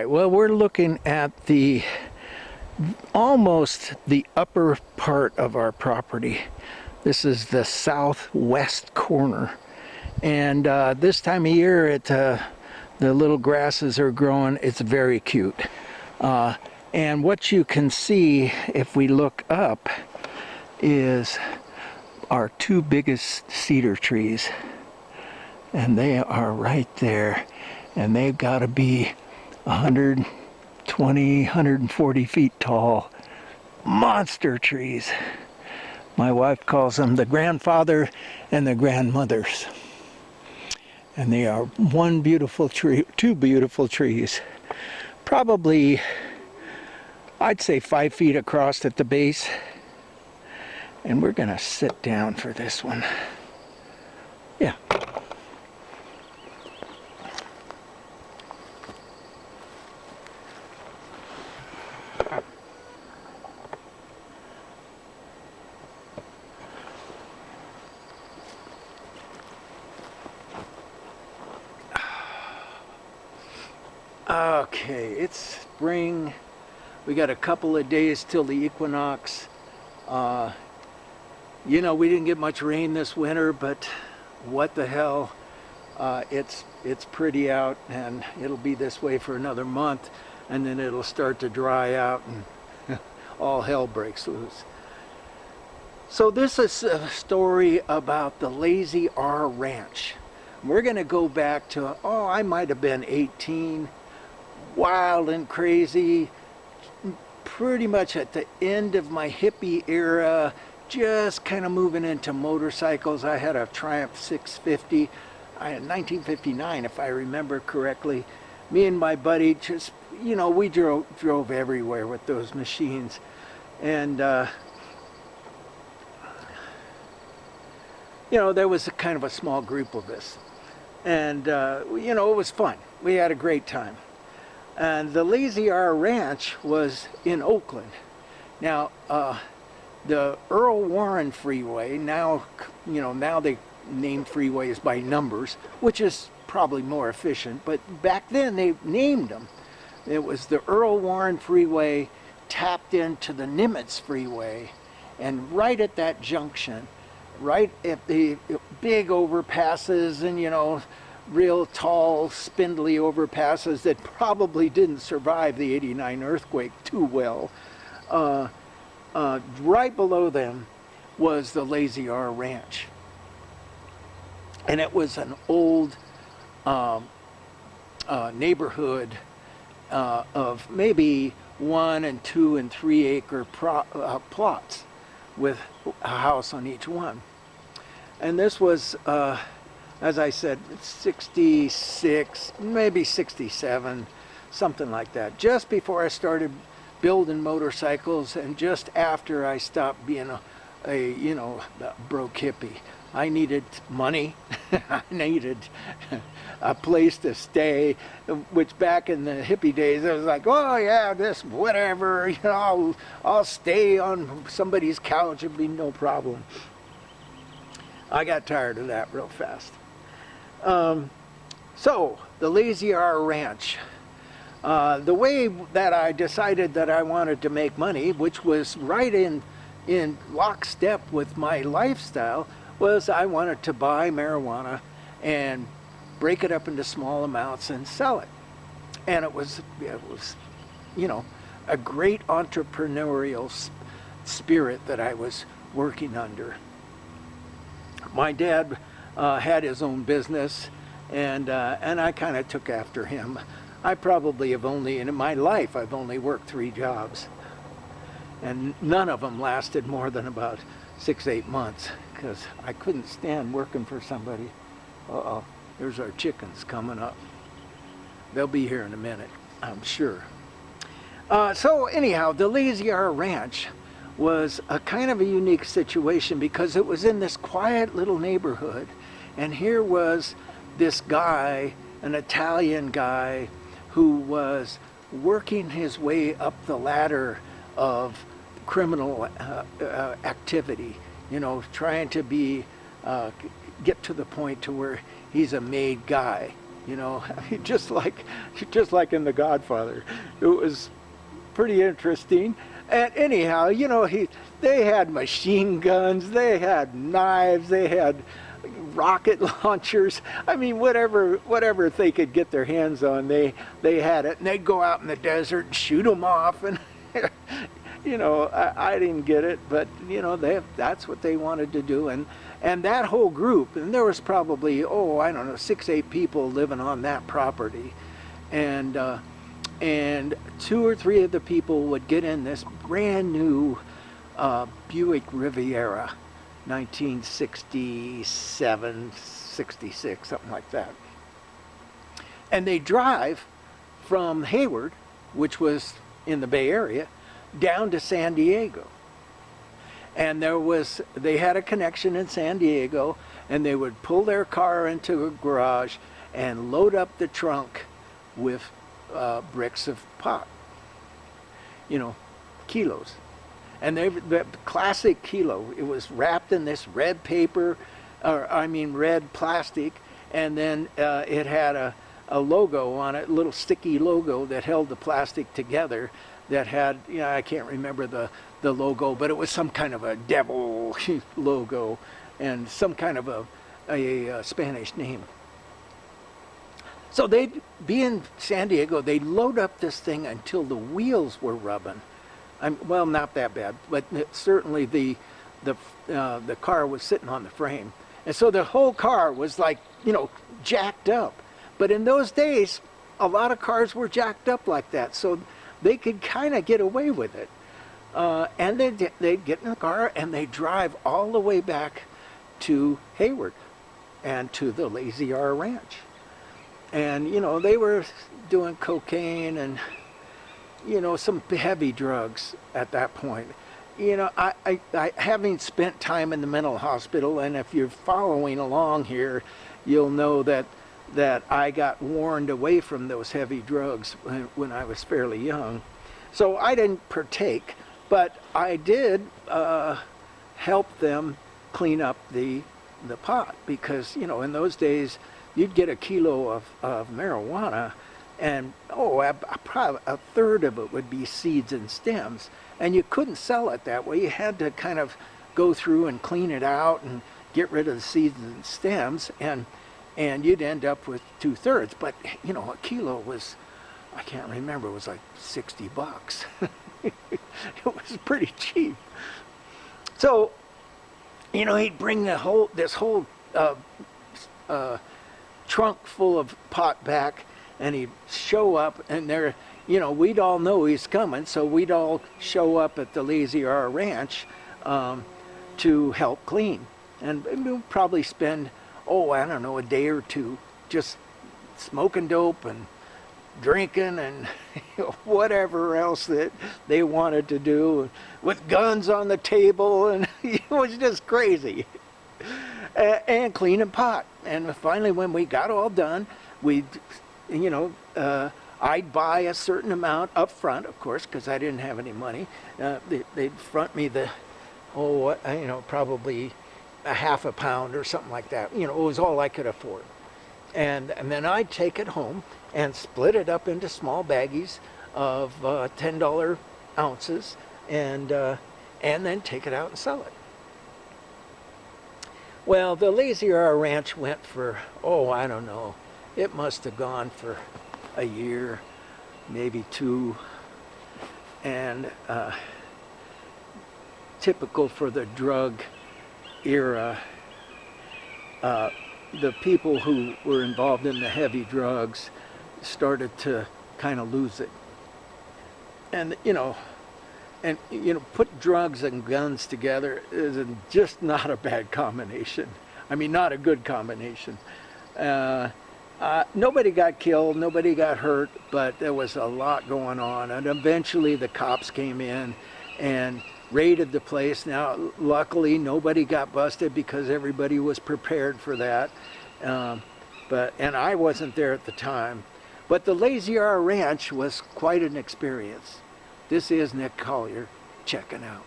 right, well, we're looking at the almost the upper part of our property. This is the southwest corner, and this time of year the little grasses are growing. It's very cute, and what you can see if we look up is our two biggest cedar trees, and they are right there, and they've got to be 120, 140 feet tall. Monster trees. My wife calls them the grandfather and the grandmothers. And they are one beautiful tree, two beautiful trees. Probably, I'd say 5 feet across at the base. And we're gonna sit down for this one. Yeah. Okay, it's spring. We got a couple of days till the equinox. You know, we didn't get much rain this winter, but what the hell? It's pretty out, and it'll be this way for another month, and then it'll start to dry out, and all hell breaks loose. So this is a story about the Lazy R Ranch. We're going to go back to, I might have been 18, wild and crazy, pretty much at the end of my hippie era, just kind of moving into motorcycles. I had a Triumph 650, in 1959 if I remember correctly. Me and my buddy just, you know, we drove everywhere with those machines. And, you know, there was a kind of a small group of us. And, you know, it was fun. We had a great time. And the Lazy R Ranch was in Oakland. Now, the Earl Warren Freeway, now, you know, now they name freeways by numbers, which is probably more efficient, but back then they named them. It was the Earl Warren Freeway tapped into the Nimitz Freeway, and right at that junction, right at the big overpasses and, you know, real tall, spindly overpasses that probably didn't survive the '89 earthquake too well. Right below them was the Lazy R Ranch. And it was an old neighborhood of maybe 1 and 2 and 3 acre plots with a house on each one. And this was, as I said, 66, maybe 67, something like that. Just before I started building motorcycles, and just after I stopped being a you know, broke hippie. I needed money. I needed a place to stay, which back in the hippie days, I was like, oh yeah, this, whatever, you know, I'll stay on somebody's couch, it'd be no problem. I got tired of that real fast. So, the Lazy R Ranch. The way that I decided that I wanted to make money, which was right in lockstep with my lifestyle, was I wanted to buy marijuana and break it up into small amounts and sell it. And it was, you know, a great entrepreneurial spirit that I was working under. My dad had his own business, and I kind of took after him. I probably have only, in my life, I've only worked 3 jobs. And none of them lasted more than about 6-8 months, because I couldn't stand working for somebody. Uh-oh, there's our chickens coming up. They'll be here in a minute, I'm sure. So anyhow, the Lazy R Ranch was a kind of a unique situation because it was in this quiet little neighborhood. And here was this guy, an Italian guy, who was working his way up the ladder of criminal activity, you know, trying to be get to the point to where he's a made guy, You know, just like in The Godfather. It was pretty interesting. And anyhow, you know, they had machine guns, they had knives, they had rocket launchers. I mean, whatever they could get their hands on, they had it. And they'd go out in the desert and shoot them off. And you know, I didn't get it, but you know, that's what they wanted to do. And that whole group, and there was probably, I don't know, 6-8 people living on that property, and 2 or 3 of the people would get in this brand new Buick Riviera, 1967, 66, something like that. And they drive from Hayward, which was in the Bay Area, down to San Diego. And they had a connection in San Diego, and they would pull their car into a garage and load up the trunk with bricks of pot, you know, kilos. And the classic kilo, it was wrapped in this red paper, red plastic, and then it had a logo on it, a little sticky logo that held the plastic together that had, you know, I can't remember the logo, but it was some kind of a devil logo and some kind of a Spanish name. So they'd be in San Diego, they'd load up this thing until the wheels were rubbing. Well, not that bad, but certainly the car was sitting on the frame. And so the whole car was like, you know, jacked up. But in those days, a lot of cars were jacked up like that, so they could kind of get away with it. And they'd get in the car and they'd drive all the way back to Hayward and to the Lazy R Ranch. And, you know, they were doing cocaine and, you know, some heavy drugs at that point. You know, I having spent time in the mental hospital, and if you're following along here, you'll know that I got warned away from those heavy drugs when I was fairly young. So I didn't partake, but I did help them clean up the pot, because, you know, in those days you'd get a kilo of marijuana, and probably a third of it would be seeds and stems, and you couldn't sell it that way. You had to kind of go through and clean it out and get rid of the seeds and stems, and you'd end up with 2/3. But, you know, a kilo was, I can't remember, it was like $60. It was pretty cheap. So, you know, he'd bring this whole trunk full of pot back, and he'd show up, and there, you know, we'd all know he's coming, so we'd all show up at the Lazy R Ranch to help clean. And we'd probably spend, I don't know, a day or two just smoking dope and drinking and whatever else that they wanted to do, with guns on the table, and it was just crazy. And cleaning pot. And finally, when we got all done, we'd, you know, I'd buy a certain amount up front, of course, because I didn't have any money. They'd front me probably a half a pound or something like that. You know, it was all I could afford. And then I'd take it home and split it up into small baggies of $10 ounces, and then take it out and sell it. Well, the Lazy R Ranch went for, I don't know, it must have gone for a year, maybe 2, and typical for the drug era, the people who were involved in the heavy drugs started to kind of lose it. And, put drugs and guns together is just not a bad combination. I mean, not a good combination. Nobody got killed, nobody got hurt, but there was a lot going on. And eventually the cops came in and raided the place. Now, luckily, nobody got busted because everybody was prepared for that. And I wasn't there at the time. But the Lazy R Ranch was quite an experience. This is Nick Collier checking out.